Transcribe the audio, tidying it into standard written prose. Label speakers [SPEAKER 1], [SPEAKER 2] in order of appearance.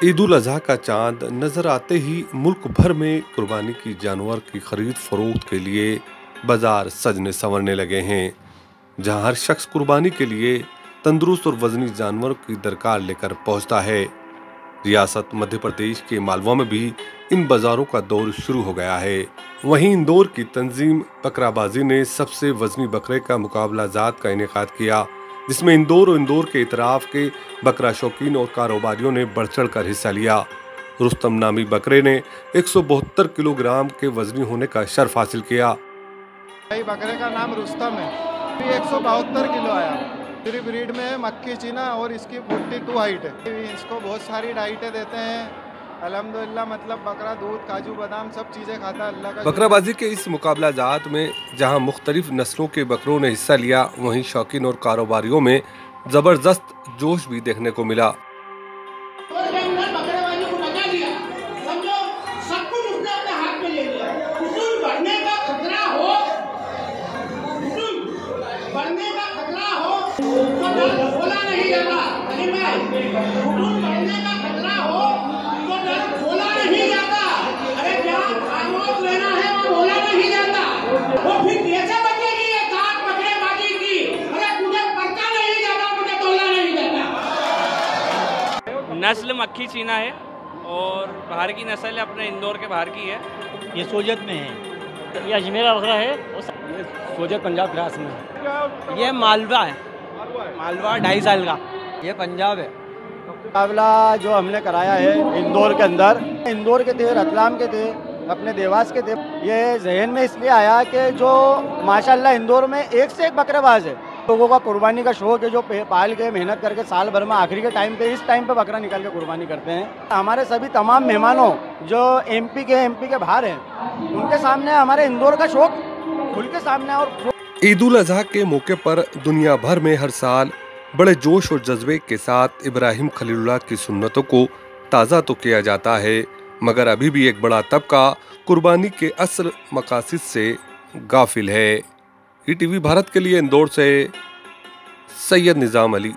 [SPEAKER 1] ईद उल अजहा का चांद नजर आते ही मुल्क भर में कुर्बानी की जानवर की खरीद फरोख्त के लिए बाजार सजने संवरने लगे हैं, जहां हर शख्स कुर्बानी के लिए तंदुरुस्त और वजनी जानवर की दरकार लेकर पहुंचता है। रियासत मध्य प्रदेश के मालवा में भी इन बाजारों का दौर शुरू हो गया है। वहीं इंदौर की तंजीम बकराबाजी ने सबसे वजनी बकरे का मुकाबला जात का इनेकाद किया, जिसमें इंदौर और इंदौर के इतराफ के बकरा शौकीन और कारोबारियों ने बढ़ चढ़ कर हिस्सा लिया। रुस्तम नामी बकरे ने 172 किलोग्राम के वजनी होने का शर्फ हासिल किया।
[SPEAKER 2] बकरे का नाम रुस्तम है, 172 किलो आया। पूरी ब्रीड में मक्खी चीना और इसकी 42 हाइट है। इसको बहुत सारी डाइटें देते हैं अल्हम्दुलिल्लाह, मतलब बकरा दूध काजू बादाम सब चीज़ें खाता है अल्लाह का।
[SPEAKER 1] बकराबाजी के इस मुकाबला जात में जहां मुख्तलिफ नस्लों के बकरों ने हिस्सा लिया, वहीं शौकीन और कारोबारियों में जबरदस्त जोश भी देखने को मिला।
[SPEAKER 3] नस्ल मक्खी चीना है और बाहर की नस्ल अपने इंदौर के बाहर की है।
[SPEAKER 4] ये सोजत में है, ये अजमेरा बकरा है, ये सोजत पंजाब ग्रास में है। ये मालवा है, मालवा 2.5 साल का, ये पंजाब है।
[SPEAKER 2] मुकाबला जो हमने कराया है इंदौर के अंदर, इंदौर के थे, रतलाम के थे, अपने देवास के थे। ये जहन में इसलिए आया कि जो माशाल्लाह इंदौर में एक से एक बकरेबाज है। लोगों का कुर्बानी का शौक है, जो पाल के मेहनत करके साल भर में आखिरी के टाइम पे इस टाइम पे बकरा निकाल के कुर्बानी करते हैं। हमारे सभी तमाम मेहमानों जो एमपी के बाहर हैं, उनके सामने हमारे इंदौर का शौक खुल के सामने। और
[SPEAKER 1] ईद उल अजहा के मौके पर दुनिया भर में हर साल बड़े जोश और जज्बे के साथ इब्राहिम खलीलुल्लाह की सुन्नतों को ताज़ा तो किया जाता है, मगर अभी भी एक बड़ा तबका कुर्बानी के असल मकासद से गाफिल है। ईटीवी भारत के लिए इंदौर से सैयद निजाम अली।